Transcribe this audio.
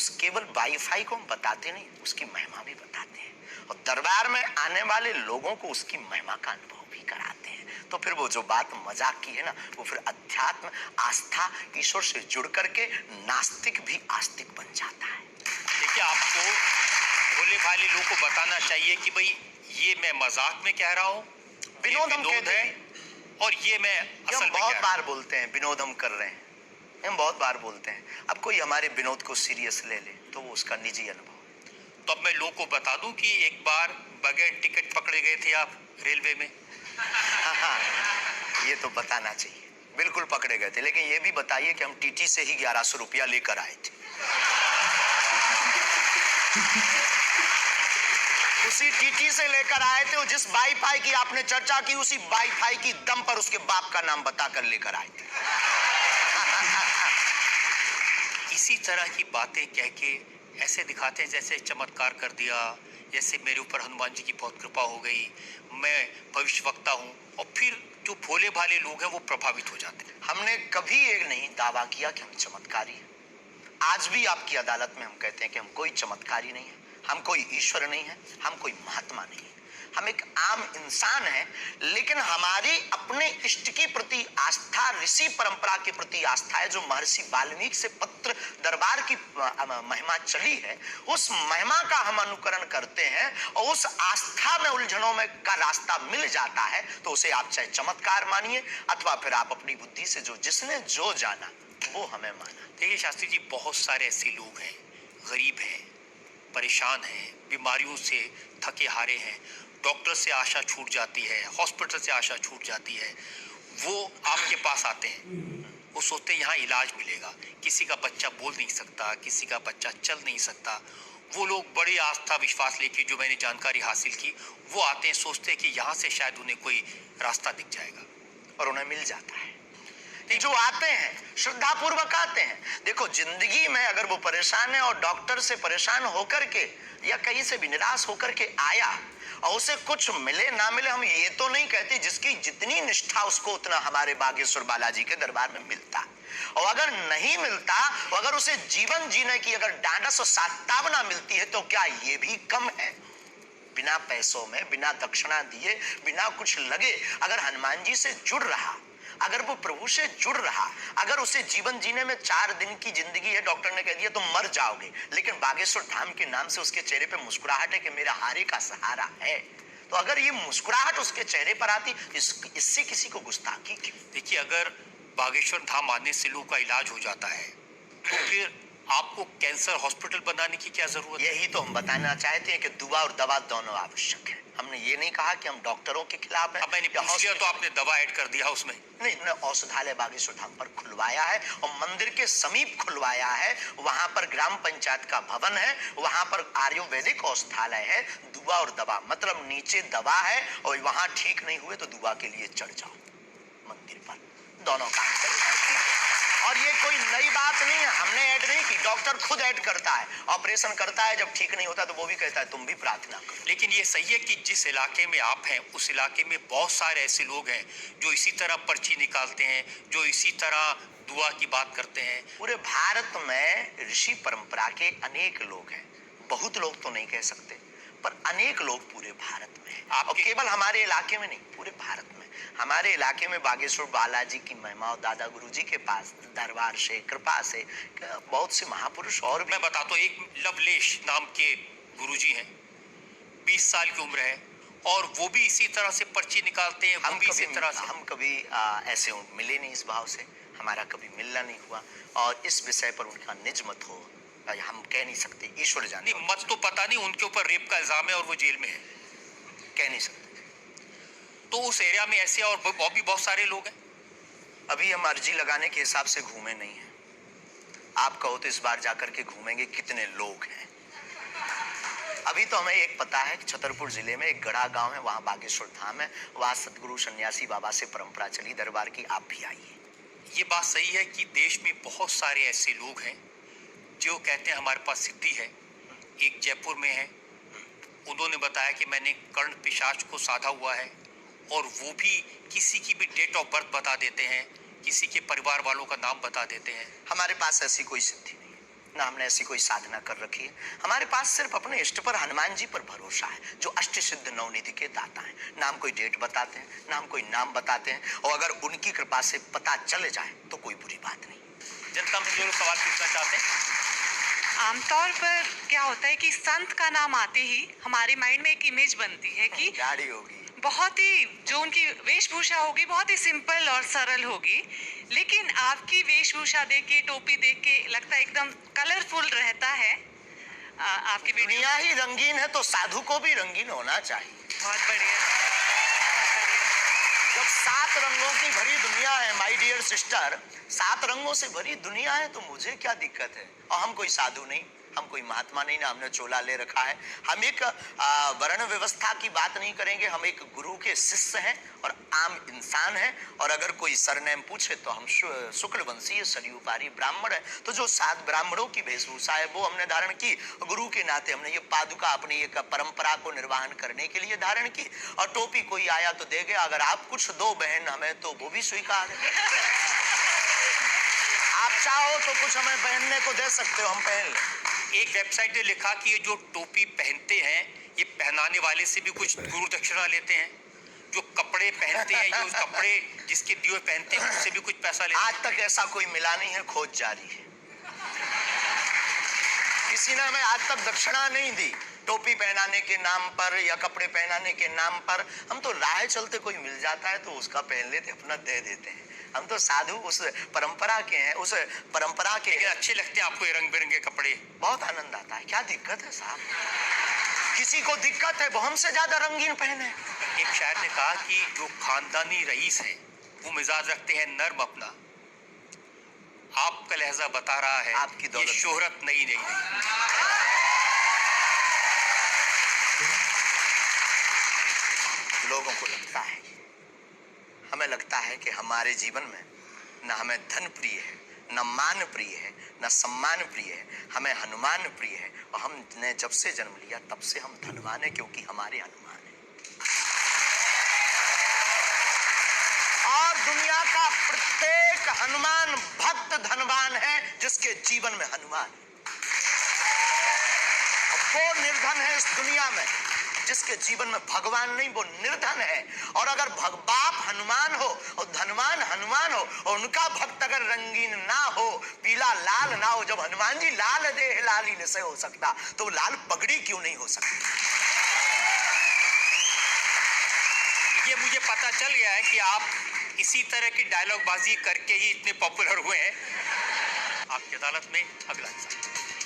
उस केवल वाईफाई को हम बताते नहीं, उसकी महिमा भी बताते हैं और दरबार में आने वाले लोगों को उसकी महिमा का अनुभव भी कराते हैं। तो फिर वो जो बात मजाक की है ना, वो फिर अध्यात्म, आस्था, ईश्वर से जुड़ करके नास्तिक भी आस्तिक बन जाता है। देखिए, आपको भोले भाले लोगों को बताना चाहिए कि भाई ये मैं मजाक में कह रहा हूँ, विनोद हम कहते है, हैं और ये मैं असल में बहुत बार बोलते हैं विनोद हम कर रहे हैं, हम बहुत बार बोलते हैं। अब कोई हमारे विनोद को सीरियस ले ले तो वो उसका निजी अनुभव। तो अब मैं लोगों को बता दूं कि एक बार बगैर टिकट पकड़े गए थे आप रेलवे में। हाँ, ये तो बताना चाहिए, बिल्कुल पकड़े गए थे, लेकिन ये भी बताइए कि हम टीटी से ही 1100 रुपया लेकर आए थे। उसी टीटी से लेकर आए थे, जिस वाईफाई की आपने चर्चा की उसी वाईफाई की दम पर उसके बाप का नाम बताकर लेकर आए थे। इसी तरह की बातें कह के ऐसे दिखाते हैं जैसे चमत्कार कर दिया, जैसे मेरे ऊपर हनुमान जी की बहुत कृपा हो गई, मैं भविष्यवक्ता हूँ, और फिर जो भोले भाले लोग हैं वो प्रभावित हो जाते हैं। हमने कभी एक नहीं दावा किया कि हम चमत्कारी हैं। आज भी आपकी अदालत में हम कहते हैं कि हम कोई चमत्कारी नहीं है, हम कोई ईश्वर नहीं है, हम कोई महात्मा नहीं है, हम एक आम इंसान हैं। लेकिन हमारी अपने इष्ट के प्रति आस्था, ऋषि परंपरा के प्रति आस्था है, जो महर्षि वाल्मीकि से पत्र दरबार की महिमा चली है, उस महिमा का हम अनुकरण करते हैं और उस आस्था में उलझनों में का रास्ता मिल जाता है तो उसे आप चाहे चमत्कार मानिए अथवा फिर आप अपनी बुद्धि से जो जिसने जो जाना वो हमें माना। देखिए शास्त्री जी, बहुत सारे ऐसे लोग हैं, गरीब हैं, परेशान हैं, बीमारियों से थके हारे हैं, डॉक्टर से आशा छूट जाती है, हॉस्पिटल से आशा छूट जाती है, वो आपके पास आते हैं, वो सोचते हैं यहाँ इलाज मिलेगा। किसी का बच्चा बोल नहीं सकता, किसी का बच्चा चल नहीं सकता, वो लोग बड़ी आस्था विश्वास लेके, जो मैंने जानकारी हासिल की, वो आते हैं, सोचते हैं कि यहाँ से शायद उन्हें कोई रास्ता दिख जाएगा, और उन्हें मिल जाता है। जो आते हैं श्रद्धा पूर्वक आते हैं। देखो, जिंदगी में अगर वो परेशान है और डॉक्टर से परेशान होकर के या कहीं से भी निराश होकर के आया और उसे कुछ मिले ना मिले, हम ये तो नहीं कहते, जिसकी जितनी निष्ठा उसको उतना हमारे बागेश्वर बालाजी के दरबार में मिलता। और अगर नहीं मिलता, अगर उसे जीवन जीने की अगर डांडस और सात्वना मिलती है, तो क्या ये भी कम है? बिना पैसों में, बिना दक्षिणा दिए, बिना कुछ लगे अगर हनुमान जी से जुड़ रहा, अगर वो प्रभु से जुड़ रहा, अगर उसे जीवन जीने में 4 दिन की जिंदगी है, डॉक्टर ने कह दिया तुम मर जाओगे, लेकिन बागेश्वर धाम के नाम से उसके चेहरे पे मुस्कुराहट है कि मेरा हारे का सहारा है, तो अगर ये मुस्कुराहट उसके चेहरे पर आती, इससे किसी को गुस्ताखी क्यों? देखिए, अगर बागेश्वर धाम आने से लोगों का इलाज हो जाता है तो फिर आपको कैंसर हॉस्पिटल बनाने की क्या जरूरत है? यही तो हम बताना चाहते हैं कि दुआ और दवा दोनों आवश्यक है। हमने ये नहीं कहा कि हम डॉक्टरों के खिलाफ हैं। अब मैंने पूछ लिया तो आपने दवा ऐड कर दिया उसमें। नहीं, हमने औषधालय बागेश्वर धाम पर खुलवाया है और मंदिर के समीप खुलवाया है। वहां पर ग्राम पंचायत का भवन है, वहां पर आयुर्वेदिक औषधालय है। दुआ और दवा मतलब नीचे दवा है और वहां ठीक नहीं हुए तो दुआ के लिए चढ़ जाओ मंदिर पर, दोनों काम करें। और ये कोई नई बात नहीं है, हमने ऐड नहीं की, डॉक्टर खुद ऐड करता है, ऑपरेशन करता है, जब ठीक नहीं होता तो वो भी कहता है तुम भी प्रार्थना करो। लेकिन ये सही है कि जिस इलाके में आप हैं उस इलाके में बहुत सारे ऐसे लोग हैं जो इसी तरह पर्ची निकालते हैं, जो इसी तरह दुआ की बात करते हैं। पूरे भारत में ऋषि परंपरा के अनेक लोग हैं, बहुत लोग तो नहीं कह सकते, पर अनेक लोग पूरे भारत में हैं। और केवल हमारे इलाके में नहीं, पूरे भारत में। हमारे इलाके में बागेश्वर बालाजी की महिमा और दादा गुरुजी के पास दरबार से, कृपा से बहुत से महापुरुष और भी। मैं बताता हूँ, एक लवलेश नाम के गुरुजी हैं, 20 साल की उम्र है, और वो भी इसी तरह से पर्ची निकालते हैं। हम कभी ऐसे मिले नहीं, इस भाव से हमारा कभी मिलना नहीं हुआ, और इस विषय पर उनका निज मत हो हम कह नहीं सकते, ईश्वर जाने। नहीं, मत तो पता नहीं, उनके ऊपर रेप का इल्जाम है और वो जेल में है, कह नहीं सकते। तो उस एरिया में ऐसे और भी बहुत सारे लोग हैं। अभी हम अर्जी लगाने के हिसाब से घूमे नहीं हैं, आप कहो तो इस बार जाकर के घूमेंगे कितने लोग हैं। अभी तो हमें एक पता है कि छतरपुर जिले में एक गढ़ा गांव है, वहां बागेश्वर धाम है, वहां सदगुरु सन्यासी बाबा से परंपरा चली दरबार की, आप भी आइए। ये बात सही है कि देश में बहुत सारे ऐसे लोग हैं जो कहते हैं हमारे पास सिद्धि है। एक जयपुर में है, उन्होंने बताया कि मैंने कर्ण पिशाच को साधा हुआ है, और वो भी किसी की भी डेट ऑफ बर्थ बता देते हैं, किसी के परिवार वालों का नाम बता देते हैं। हमारे पास ऐसी कोई सिद्धि नहीं है, ना हमने ऐसी कोई साधना कर रखी है। हमारे पास सिर्फ अपने इष्ट पर, हनुमान जी पर भरोसा है, जो अष्ट सिद्ध नवनिधि के दाता हैं। ना हम कोई डेट बताते हैं, ना हम कोई नाम बताते हैं, और अगर उनकी कृपा से पता चल जाए तो कोई बुरी बात नहीं। जनता में जो लोग सवाल पूछना चाहते हैं। आमतौर पर क्या होता है कि संत का नाम आते ही हमारे माइंड में एक इमेज बनती है कि गाड़ी होगी, बहुत ही जो उनकी वेशभूषा होगी बहुत ही सिंपल और सरल होगी, लेकिन आपकी वेशभूषा देख के, टोपी देख के लगता है एकदम कलरफुल रहता है। आपकी वीडियो दुनिया ही रंगीन है तो साधु को भी रंगीन होना चाहिए। बहुत बढ़िया, बहुत बढ़िया। जब 7 रंगों की भरी दुनिया है माय डियर सिस्टर, 7 रंगों से भरी दुनिया है, तो मुझे क्या दिक्कत है? और हम कोई साधु नहीं, हम कोई महात्मा नहीं, ना हमने चोला ले रखा है। हम एक वर्ण व्यवस्था की बात नहीं करेंगे, हम एक गुरु के शिष्य हैं और आम इंसान हैं। और अगर कोई सरनेम पूछे तो हम शुक्ल वंशीय सरयूपारी ब्राह्मण है। तो जो 7 ब्राह्मणों की वेशभूषा है वो हमने धारण की, गुरु के नाते हमने ये पादुका अपनी एक परंपरा को निर्वहन करने के लिए धारण की। और टोपी कोई आया तो दे गया, अगर आप कुछ दो बहन हमें तो वो भी स्वीकार है। आप चाहो तो कुछ हमें पहनने को दे सकते हो, हम पहन लें। एक वेबसाइट ने लिखा कि ये जो टोपी पहनते हैं ये पहनाने वाले से भी कुछ गुरु दक्षिणा लेते हैं। जो कपड़े पहनते हैं, जो कपड़े जिसके दिए पहनते हैं उससे भी कुछ पैसा लेते हैं। आज तक ऐसा कोई मिला नहीं है, खोज जारी है। किसी ने हमें आज तक दक्षिणा नहीं दी टोपी पहनाने के नाम पर या कपड़े पहनाने के नाम पर। हम तो राह चलते कोई मिल जाता है तो उसका पहन लेते, अपना दे देते हैं। हम तो साधु उस परंपरा के हैं, उस परंपरा के। लेकिन अच्छे लगते हैं आपको ये रंग बिरंगे कपड़े? बहुत आनंद आता है। क्या दिक्कत है साहब? किसी को दिक्कत है वो हमसे ज्यादा रंगीन पहने। एक शायर ने कहा कि जो खानदानी रईस है वो मिजाज रखते हैं नर्म अपना। आपका लहजा बता रहा है आपकी दौलत ये शोहरत नहीं नहीं लोगों को लगता है, हमें लगता है कि हमारे जीवन में न हमें धन प्रिय है, न मान प्रिय है, न सम्मान प्रिय है, हमें हनुमान प्रिय है। और हमने जब से जन्म लिया तब से हम धनवान हैं, क्योंकि हमारे हनुमान है। और दुनिया का प्रत्येक हनुमान भक्त धनवान है जिसके जीवन में हनुमान है। वो निर्धन है इस दुनिया में जिसके जीवन में भगवान नहीं, वो निर्धन है। और अगर बाप हनुमान हो और धनवान हनुमान हो और उनका भक्त अगर रंगीन ना हो, पीला लाल ना हो, जब हनुमान जी लाल देह लाली से हो सकता तो लाल पगड़ी क्यों नहीं हो सकती? ये मुझे पता चल गया है कि आप इसी तरह की डायलॉग बाजी करके ही इतने पॉपुलर हुए हैं। आपकी अदालत में अगला इंसान।